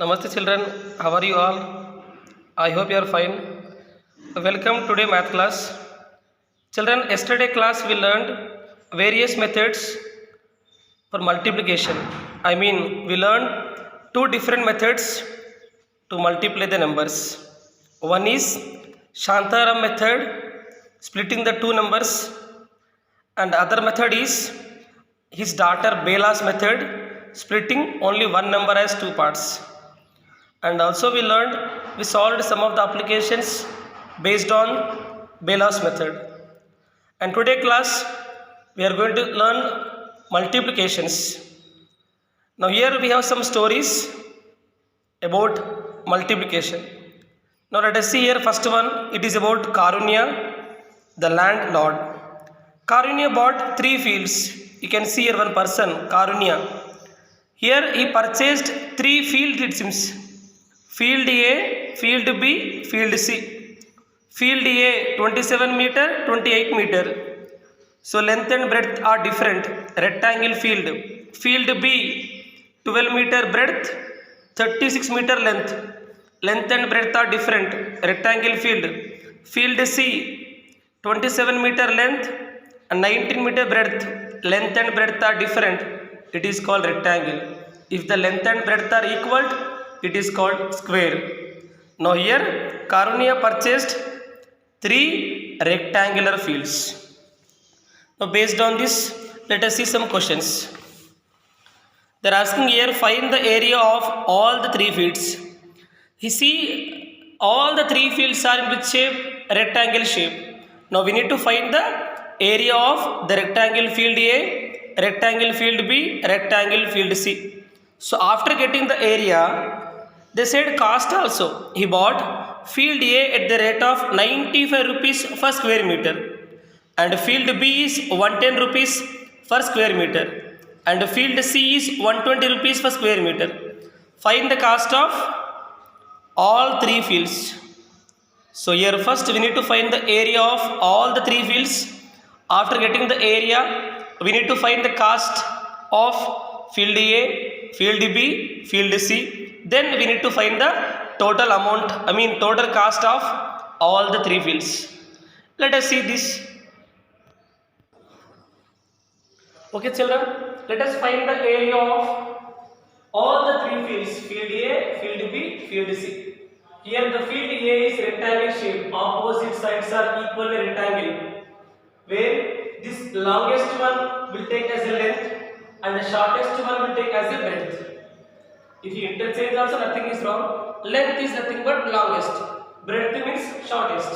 Namaste children, how are you all? I hope you are fine. Welcome today math class. Children, yesterday class we learned various methods for multiplication. We learned two different methods to multiply the numbers. One is Shantaram method, splitting the two numbers, and other method is his daughter Bela's method, splitting only one number as two parts. And also we solved some of the applications based on Bela's method. And today class we are going to learn multiplications. Now here we have some stories about multiplication. Now let us see here first one. It is about Karunya, the landlord. Karunya bought 3 fields. You can see here one person, Karunya. Here he purchased 3 fields, it seems. Field A, Field B, Field C. Field A 27 meter, 28 meter. So length and breadth are different. Rectangle field. Field B 12 meter breadth, 36 meter length. Length and breadth are different. Rectangle field. Field C 27 meter length and 19 meter breadth. Length and breadth are different. It is called rectangle. If the length and breadth are equal, it is called square. Now here Karunya purchased 3 rectangular fields. Now based on this, let us see some questions. They are asking here, find the area of all the 3 fields. You see all the 3 fields are in which shape? Rectangle shape. Now we need to find the area of the rectangle field A, rectangle field B, rectangle field C. So after getting the area, they said cost also. He bought field A at the rate of 95 rupees per square meter, and field B is 110 rupees per square meter, and field C is 120 rupees per square meter. Find the cost of all 3 fields. So here first we need to find the area of all the 3 fields. After getting the area, we need to find the cost of field A, field B, field C. Then we need to find the total amount, total cost of all the 3 fields. Let us see this. Okay children, let us find the area of all the 3 fields, field A, field B, field C. Here the field A is rectangle shape, opposite sides are equally rectangle, where this longest one will take as a length and the shortest one will take as a breadth. If you interchange also, nothing is wrong. Length is nothing but longest, breadth means shortest.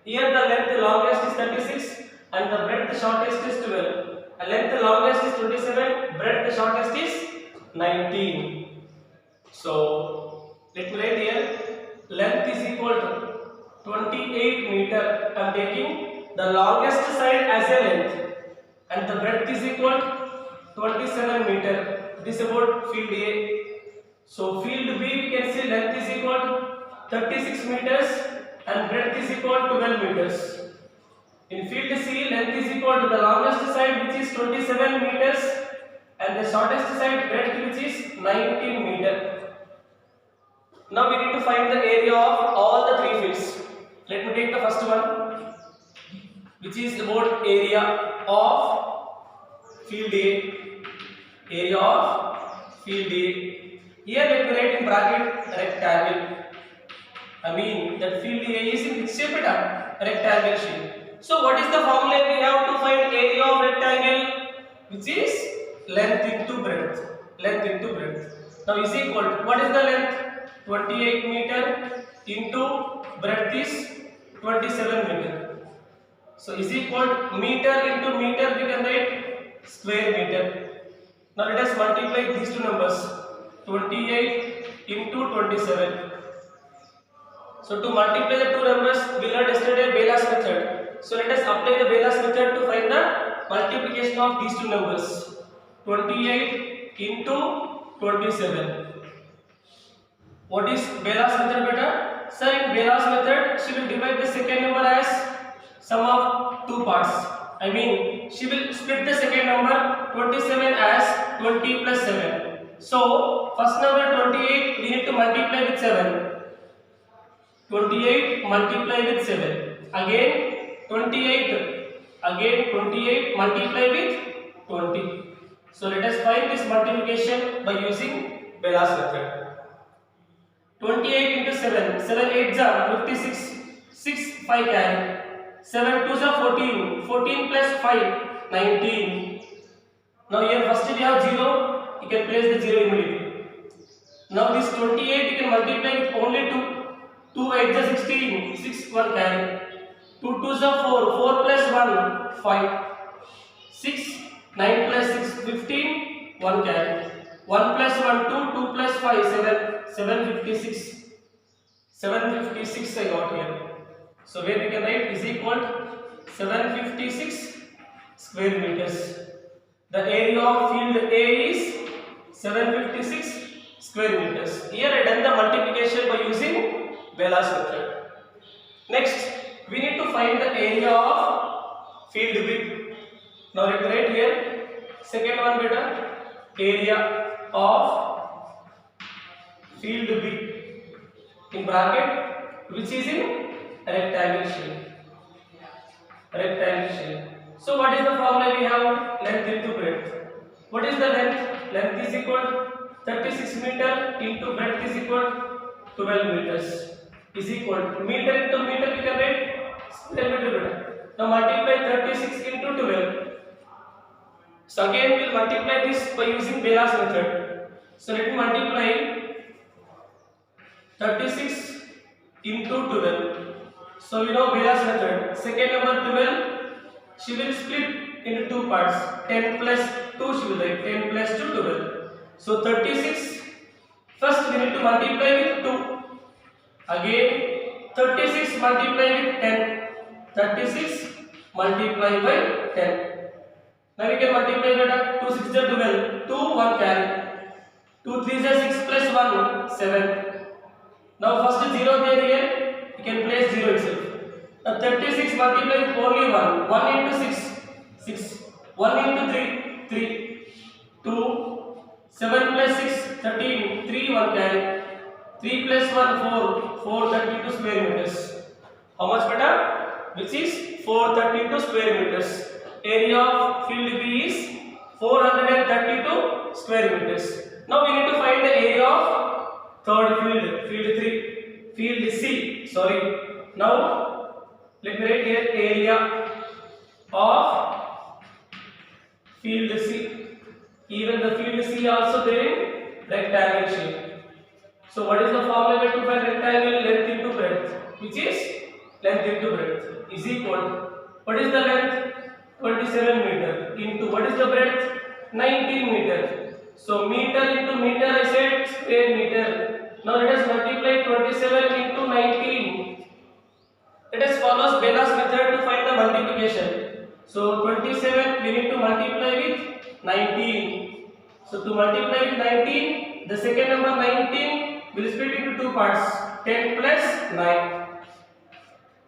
Here the length longest is 36 and the breadth shortest is 12. Length longest is 27, breadth shortest is 19. So let me write here, length is equal to 28 meter. I am taking the longest side as a length, and the breadth is equal to 27 meter. This is about field A. So field B, we can see length is equal to 36 meters and breadth is equal to 12 meters. In field C, length is equal to the longest side, which is 27 meters, and the shortest side, breadth, which is 19 meters. Now we need to find the area of all the 3 fields. Let me take the first one, which is about area of field A. Area of field A. Here let me write in bracket rectangle. That field A is in which shape? Rectangle shape. So what is the formula we have to find area of rectangle? Which is length into breadth. Length into breadth. Now is equal to, what is the length? 28 meter into breadth is 27 meter. So is equal to meter into meter, we can write square meter. Now let us multiply these two numbers. 28 into 27. So to multiply the two numbers, we learned yesterday Bela's method. So let us apply the Bela's method to find the multiplication of these two numbers. 28 into 27. What is Bela's method, beta? Sir, in Bela's method, she will divide the second number as sum of 2 parts. She will split the second number 27 as 20 plus 7. So first number 28 we need to multiply with 7. 28 multiply with 7. Again 28. Again 28 multiply with 20. So let us find this multiplication by using Bella's method. 28 into 7. 7 8s are 56. 6 5 carry. 7 2s are 14. 14 plus 5 19. Now here first we have 0. You can place the 0 immediately. Now this 28 you can multiply with only 2. 2 8s are 16. 6 1 carry. 2 2s are 4. 4 plus 1 5. 6 9 plus 6 15. 1 carry. 1 plus 1 2. 2 plus 5 7. 756. 756 I got here. So where we can write is equal to 756 square meters. The area of field A is 756 square meters. Here I done the multiplication by using Bella's method. Next, we need to find the area of field B. Now let me write here. Second one beta, area of field B in bracket, which is in rectangle shape. Rectangle shape. So what is the formula we have? Length into breadth. What is the length? Length is equal to 36 meter into breadth is equal to 12 meters. Is equal to meter into meter we can write square meter beta. Now multiply 36 into 12. So again we will multiply this by using Bella's method. So let me multiply 36 into 12. So we know Bella's method. Second number 12. She will split into two parts. 10 plus 2 she will write. 10 plus 2 12. So 36. First we need to multiply with 2. Again 36 multiply with 10. 36 multiply by 10. Now we can multiply beta. 2 6 are 12. 2 1 carry. 2 3 are 6 plus 1 7. Now first 0 there here. You can place 0 itself. Now 36 multiply with only 1. 1 into 6 6. 1 into 3 3. 2 7 plus 6 13. 3 1 carry. 3 plus 1 4. 432 square meters. How much beta? Which is 432 square meters. Area of field B is 432 square meters. Now we need to find the area of third field, field 3, field C. Sorry. Now let me write here area of field C. Even the field C also there in rectangle shape. So what is the formula to find rectangle? Length into breadth, which is length into breadth is equal to, what is the length? 27 meter into what is the breadth? 19 meter. So meter into meter I said square meter. Now let us multiply 27 into 19. Let us follow Bella's method to find the multiplication. So 27 we need to multiply with 19. So to multiply with 19, the second number 19 will split into two parts. 10 plus 9.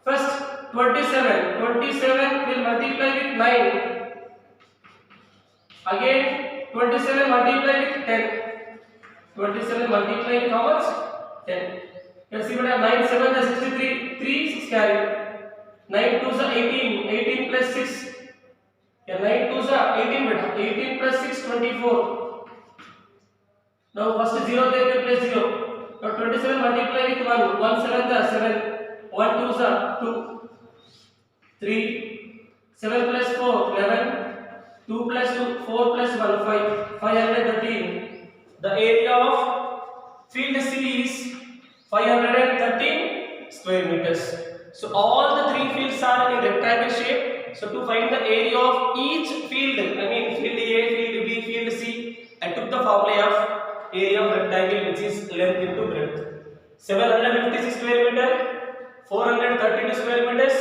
First 27 will multiply with 9. Again 27 multiply with 10. 27 multiply with how much? 10. Let's see what 9 7 is 63. 3 6 carry. 9 2 is 18. 18 plus 6. Yeah, 9 2 is 18 beta. 18 plus 6 24. Now first 0 there we place 0. Now 27 multiply with 1. 1 7 is 7. 1 2 is 2. 3 7 plus 4 11. 2 plus 2 4 plus 1 5. 513. The area of field C is 513 square meters. So all the three fields are in rectangle shape. So to find the area of each field, I mean field A, field B, field C, I took the formula of area of rectangle, which is length into breadth. 756 square meter, 432 square meters,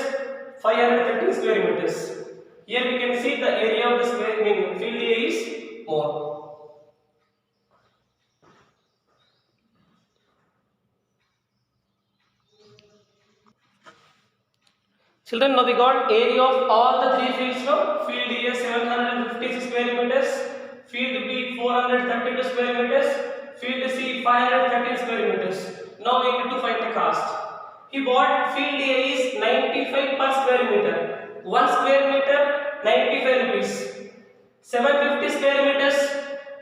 513 square meters. Here we can see the area of the square, I mean field A is more. Children, now we got area of all the three fields from field A 756 square meters, field B 432 square meters, field C 513 square meters. Now we need to find the cost. He bought field A is 95 per square meter. 1 square meter 95 rupees. 750 square meters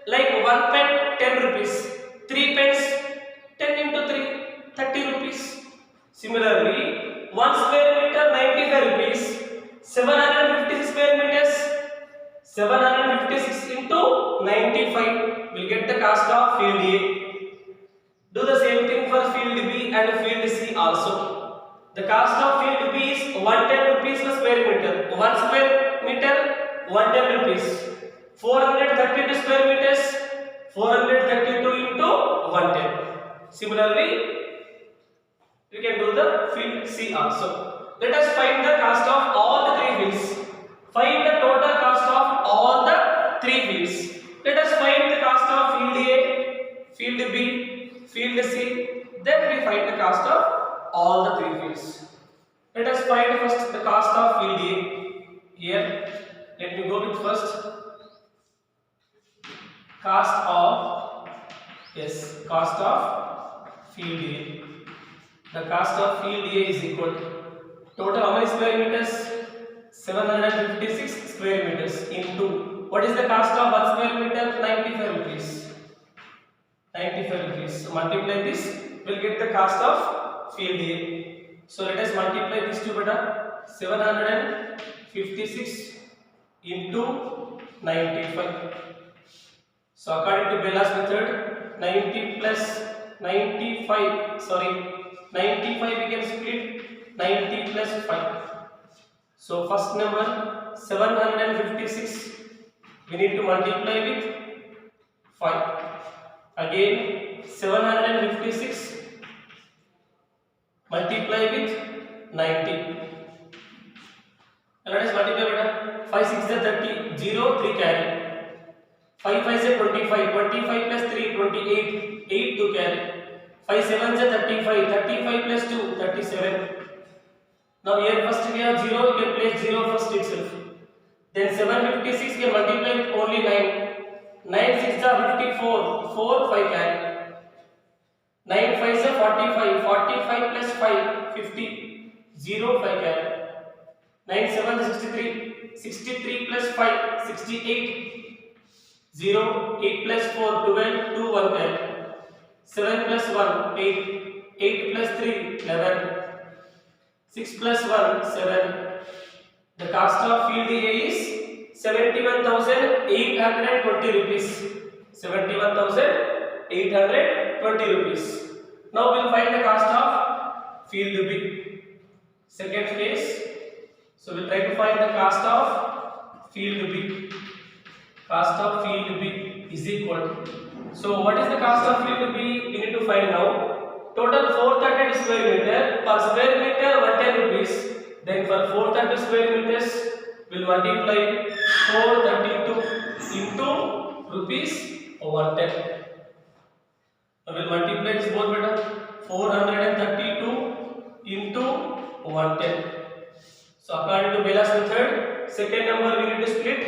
like 1 pen 10 rupees. 3 pens 10 into 3 30 rupees. Similarly, 1 square meter 95 rupees. 750 square meters 756 into 95 will get the cost of field A. Do the same thing for field B and field C also. The cost of field B is 110 rupees per square meter. 1 square meter 110 rupees. 432 square meters 432 into 110. Similarly, we can do the field C also. Let us find the cost of all the three fields. Find the total cost of all the three fields. Let us find the cost of field A, field B, field C. Then we find the cost of all the three fields. Let us find first the cost of field A. Here, let me go with first cost of field A. The cost of field A is equal to total how many square meters? 756 square meters into what is the cost of 1 square meter? 95 rupees. 95 rupees. So multiply this, we'll get the cost of field A. So let us multiply this to beta 756 into 95. So according to Bella's method, 90 plus 95, 95 we can split 90 plus 5. So first number 756 we need to multiply with 5. Again 756 multiply with 90. Let us multiply beta. 5 6 is 30, 0 3 carry. 5 5 is 25, 25 plus 3 28, 8 2 carry. 5 7 is 35, 35 plus 2 37. Now here first we have 0, you can place 0 first itself. Then 756 can multiply with only 9. 9 6 is 54, 4 5 carry. 9 5 is 45, 45 plus 5 50, 0 5 carry. 9 7 is 63, 63 plus 5 68, 0 8 plus 4 12, 2 1 carry. 7 plus 1 8, 8 plus 3 11. 6 plus 1 7. The cost of field A is 71,820 rupees. 71,820 rupees. Now we will find the cost of field B. Second phase. So we will try to find the cost of field B. Cost of field B is equal to. So what is the cost of field B? We need to find now. Total 430 square meter, per square meter 110 rupees. Then for 430 square meters, we will multiply 432 into rupees 110. We will multiply this both beta. 432 into 110. So according to Bella's method, second number we need to split.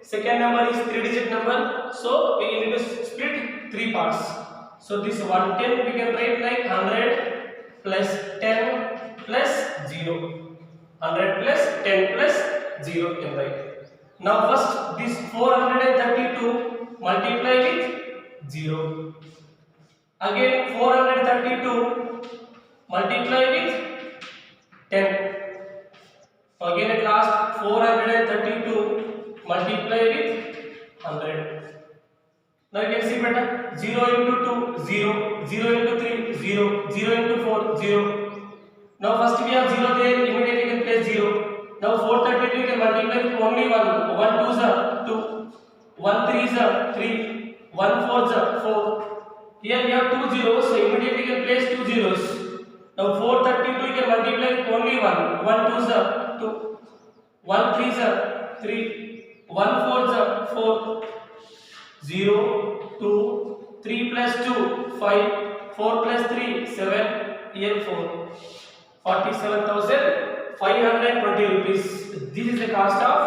Second number is 3-digit number, so we need to split 3 parts. So this 110 we can write like 100 plus 10 plus 0. 100 plus 10 plus 0 can write. Now first this 432 multiply with 0. Again 432 multiply with 10. Again at last 432 multiply with 100. Now you can see better. 0 into 2 0, 0 into 3 0, 0 into 4 0. Now first we have 0 there, immediately you can place 0. Now 432 you can multiply with only 1. 1 2 is 2, 1 3 is 3, 1 4 is 4. Here we have 2 zeros, so immediately you can place 2 zeros. Now 432 you can multiply with only 1. 1 2 is 2, 1 3 is 3, 1 4 is 4. 0, 2, 3 plus 2, 5, 4 plus 3, 7, here 4. 47,520 rupees. This is the cost of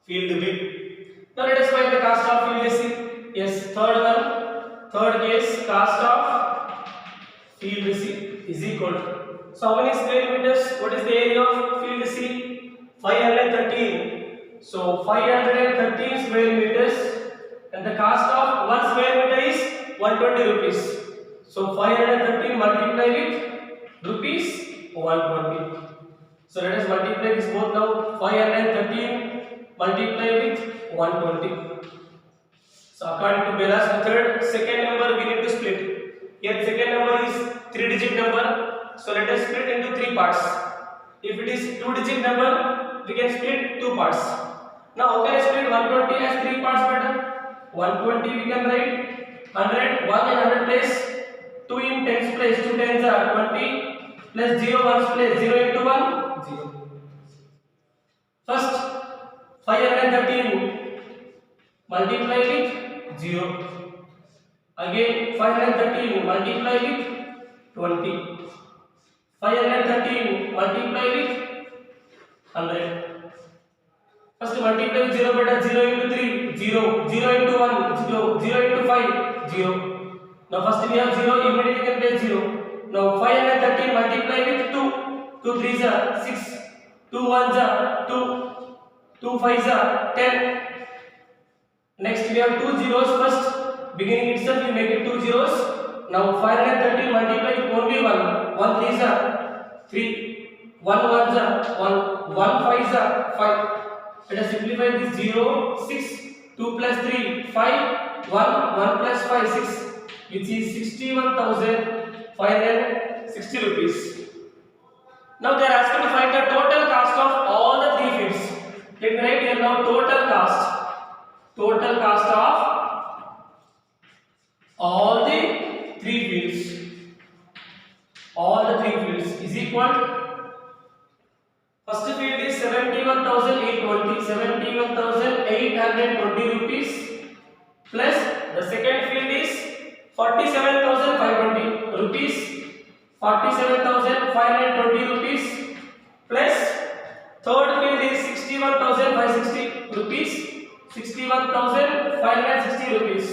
field B. Now let us find the cost of field receipt. Yes, third one, third case, cost of field receipt is equal to. So how many square meters? What is the area of field receipt? 513. So 513 square meters, and the cost of 1 square meter is 120 rupees. So 513 multiply with rupees 120. So let us multiply this both now. 513 multiply with 120. So according to Bella's method, second number we need to split. Here second number is 3-digit number. So let us split into 3 parts. If it is 2-digit number, we can split 2 parts. Now how can I split 120 as 3 parts better? 120 we can write 100, 1 in 100 place, 2 in 10s place, 2 tens are 20, plus 0 ones place, 0 into 1, 0. First 513 multiply with 0. Again 513 multiply with 20. 513 multiply with 100. First multiply with 0 better, 0 into 3, 0, 0 into 1, 0, 0 into 5, 0. Now first we have 0, immediately we can place 0. Now 513 multiply with 2, 2 3s are 6, 2 1s are 2, 2 5s are 10. Next we have 2 zeros first, beginning itself we make it 2 zeros. Now 513 multiply with only 1, 1 3s are 3, 1 1s are 1, 1 5s are 5. Let us simplify this 0, 6, 2 plus 3, 5, 1, 1 plus 5, 6, which is 61,560 rupees. Now they are asking to find the total cost of all the 3 fields. Let me write here now total cost. Total cost of all the 3 fields. All the 3 fields is equal to. First field is 71,820, 71,820 rupees, plus the second field is 47,520 rupees, 47,520 rupees, plus third field is 61,560 rupees, 61,560 rupees.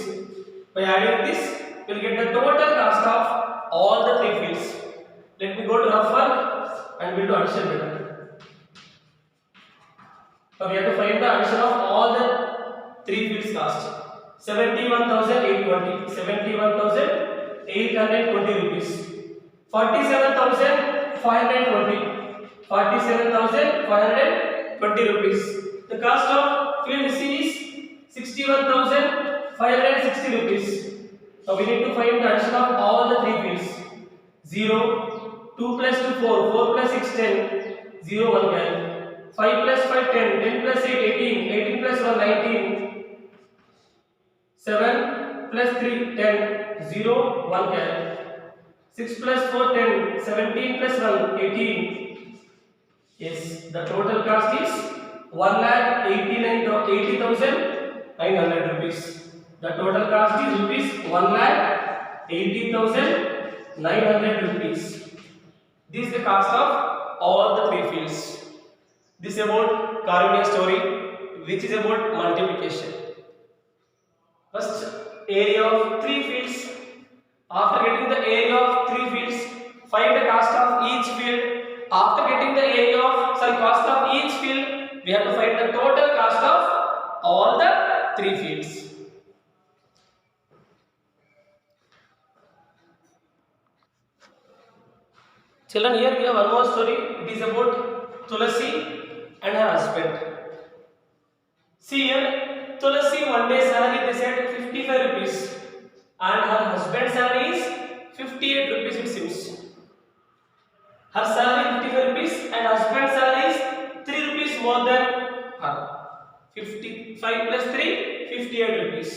By adding this, we will get the total cost of all the 3 fields. Let me go to rough work and we will do addition later. So we have to find the addition of all the 3 fields cost. 71,820, 71,820 rupees. 47,520, 47,520 rupees. The cost of field C is 61,560 rupees. So we need to find the addition of all the 3 fields. 0, 2 plus 2 4, 4 plus 6 10, 0 1 carry. 5 plus 5 10, 10 plus 8 18, 18 plus 1 19, 7 plus 3 10, 0 1 carry. 6 plus 4 10, 17 plus 1 18. Yes, the total cost is 1,80,900 rupees. The total cost is rupees 1,80,900 rupees. This is the cost of all the 3 fields. This is about Karunya story, which is about multiplication. First, area of 3 fields. After getting the area of 3 fields, find the cost of each field. After getting the cost of each field, we have to find the total cost of all the 3 fields. Children, here we have one more story. It is about Tulasi and her husband. See here, Tulasi one day salary they said 55 rupees and her husband's salary is 58 rupees it seems. Her salary 55 rupees and husband's salary is 3 rupees more than her. 55 plus 3, 58 rupees.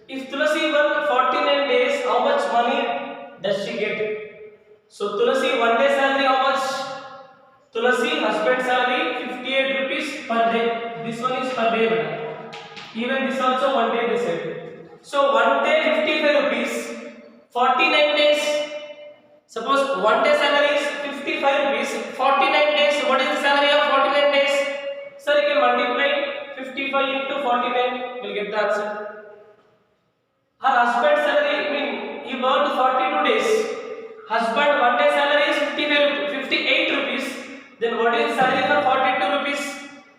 If Tulasi worked 49 days, how much money does she get? So Tulasi one day salary how much? Tulasi husband salary 58 rupees per day. This one is per day. Even this also one day they said. So one day 55 rupees, 49 days. Suppose one day salary is 55 rupees, 49 days. What is the salary of 49 days? Sir, you can multiply 55 55 into 49 will get the answer. Her husband's salary, he worked 42 days. Husband one day salary is 58 rupees. Then what is the salary for 42 rupees?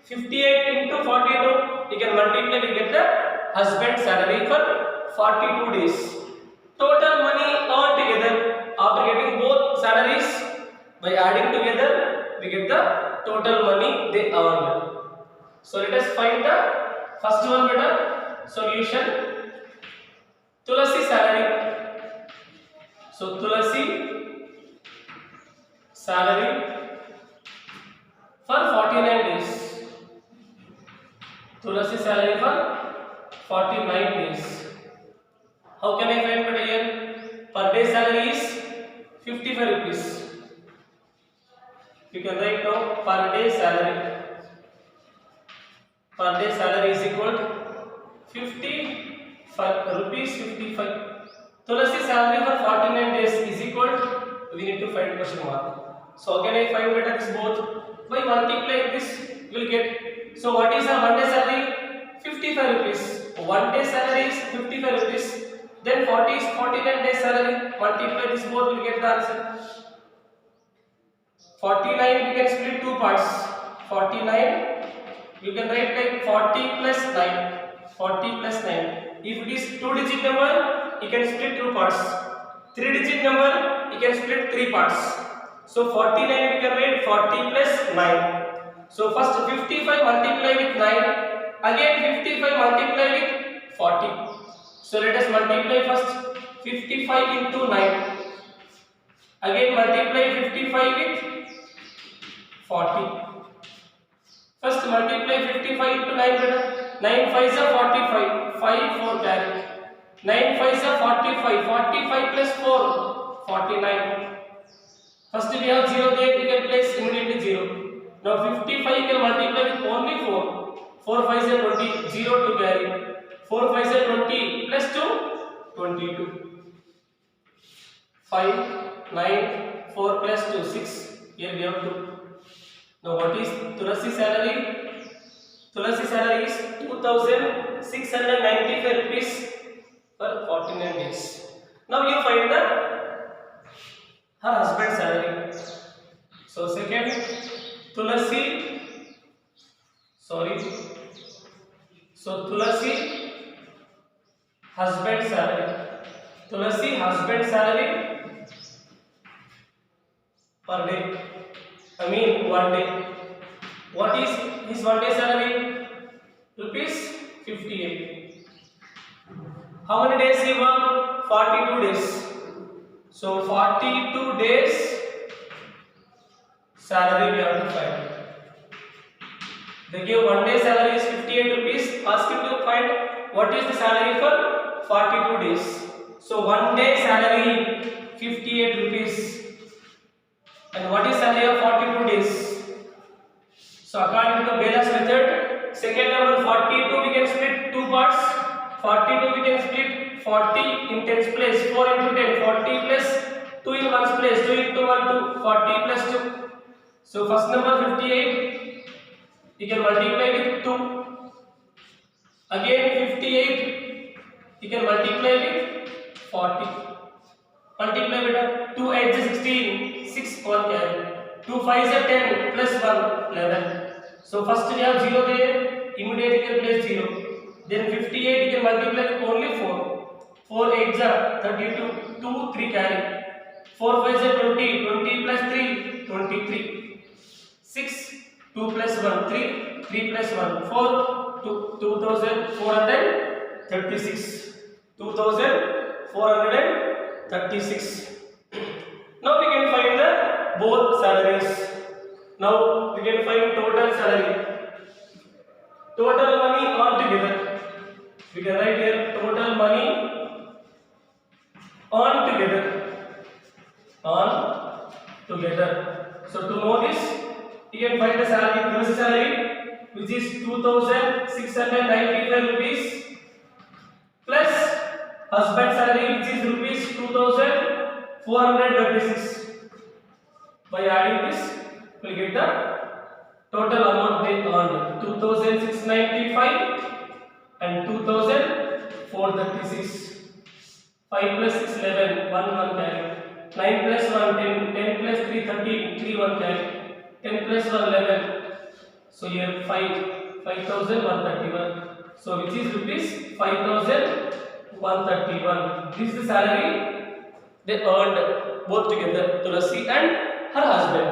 58 into 42. You can multiply, we get the husband's salary for 42 days. Total money earned together after getting both salaries, by adding together we get the total money they earned. So let us find the first one better solution. Tulasi salary. So Tulasi salary for 49 days. Tulasi salary for 49 days. How can I find better here? Per day salary is 55 rupees. You can write now per day salary. Per day salary is equal to 55 rupees 55. Tulasi salary for 49 days is equal to, we need to find question mark. So how can I find better this both? By multiplying this we will get. So what is our one day salary? 55 rupees. One day salary is 55 rupees. Then 40 is 49 days salary. Multiply this both will get the answer. 49 we can split two parts. 49 you can write like 40 plus 9. 40 plus 9. If it is 2-digit number, you can split two parts. 3-digit number, you can split three parts. So 49 we can write 40 plus 9. So first 55 multiply with 9. Again 55 multiply with 40. So let us multiply first 55 into 9. Again multiply 55 with 40. First multiply 55 into 9 better. 9 5s are 45. 5 4 carry. 9 5s are 45. 45 plus 4 49. First we have 0 there, we can place immediately 0. Now 55 can multiply with only 4. 4 5s are 20. 0 to carry. 4 5s are 20 plus 2 22. 5 9 4 plus 2 6. Here we have 2. Now what is Tulasi salary? Tulasi salary is 2695 rupees for 49 days. Now you find the her husband's salary. So second Tulasi husband salary. Tulasi husband salary per day. I mean one day. What is his one day salary? Rupees 58. How many days he worked? 42 days. So 42 days salary we have to find. They give one day salary is 58 rupees. Ask him to find what is the salary for 42 days. So one day salary 58 rupees. And what is salary of 42 days? So according to Bela's method, second number 42 we can split two parts. 42 we can split 40 in tens place. 4 into 10, 40 plus 2 in ones place. 2 into 1, 2, 40 plus 2. So first number 58 you can multiply with 2. Again 58 you can multiply with 40. Multiply with 2 8 is 16, 6 1 carry. 2 5 is 10 plus 1 11. So first we have 0 there, immediately you can place 0. Then 58 you can multiply with only 4. 4 8 is 32, 2 3 carry. 4 5 is 20, 20 plus 3 23. 6 2 plus 1 3, 3 plus 1 4, 2436. 2436. Now we can find the both salaries. Now we can find total salary. Total money all together. We can write here total money all together. All together. So to know this, you can find the salary, gross salary, which is 2695 rupees, plus husband salary, which is rupees 2436. By adding this, we will get the Total amount they earned 2,695 and 2,436. 5 plus 6 11, 1 1 carry. 9 plus 1 10, 10 plus 3 13, 3 1 carry. 10 plus 1 11. So here 5,131. So which is rupees 5,131. This is the salary they earned both together, Tulasi and her husband.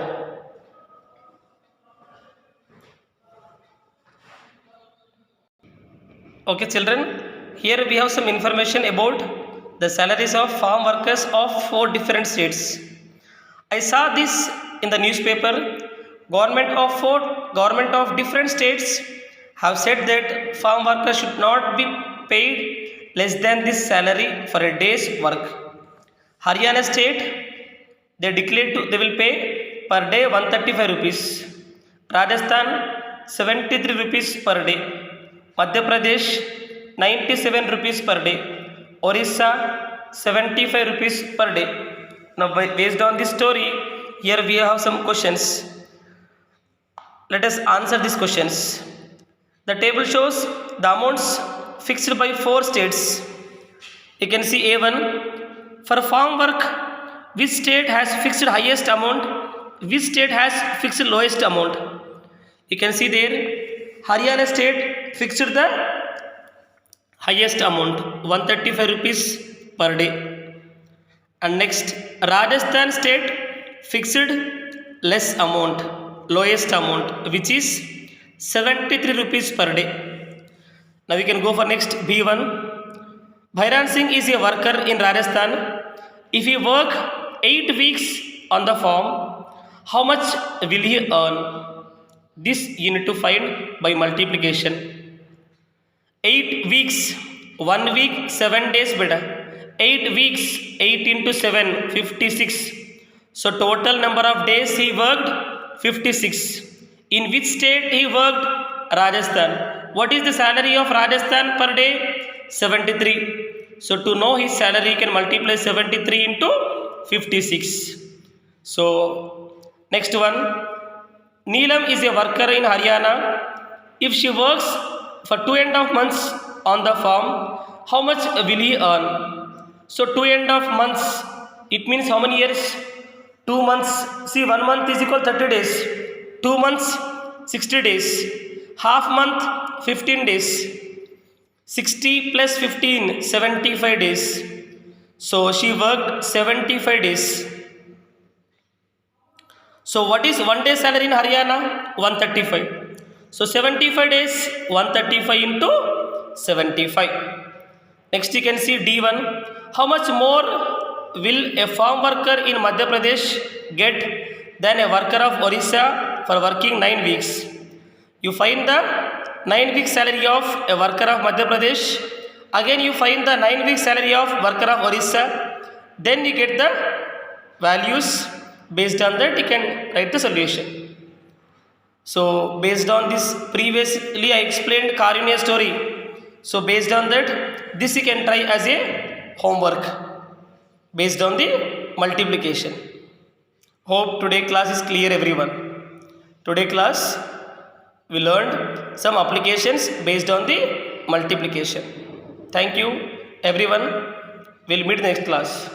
Okay children, here we have some information about the salaries of farm workers of 4 different states. I saw this in the newspaper. Government of different states have said that farm workers should not be paid less than this salary for a day's work. Haryana state, they declared they will pay per day 135 rupees. Rajasthan 73 rupees per day. Madhya Pradesh 97 rupees per day. Orissa 75 rupees per day. Now based on this story, here we have some questions. Let us answer these questions. The table shows the amounts fixed by 4 states. You can see A1. For farm work, which state has fixed highest amount? Which state has fixed lowest amount? You can see there, Haryana state fixed the highest amount, 135 rupees per day. And next, Rajasthan state fixed less amount, lowest amount, which is 73 rupees per day. Now we can go for next B1. Bhairan Singh is a worker in Rajasthan. If he work 8 weeks on the farm, how much will he earn? This you need to find by multiplication. 8 weeks, 1 week 7 days beta. 8 weeks, 8 into 7, 56. So total number of days he worked, 56. In which state he worked? Rajasthan. What is the salary of Rajasthan per day? 73. So to know his salary, you can multiply 73 into 56. So next one. Neelam is a worker in Haryana. If she works for 2.5 months on the farm, how much will he earn? So 2.5 months, it means how many years? 2 months. See, 1 month is equal 30 days. 2 months, 60 days. Half month, 15 days. 60 plus 15, 75 days. So she worked 75 days. So what is 1 day salary in Haryana? 135. So 75 days, 135 into 75. Next you can see D1. How much more will a farm worker in Madhya Pradesh get than a worker of Orissa for working 9 weeks? You find the 9 weeks salary of a worker of Madhya Pradesh. Again you find the 9 weeks salary of worker of Orissa. Then you get the values. Based on that you can write the solution. So based on this, previously I explained Karunya story. So based on that, this you can try as a homework based on the multiplication. Hope today class is clear everyone. Today class we learned some applications based on the multiplication. Thank you everyone. We'll meet next class.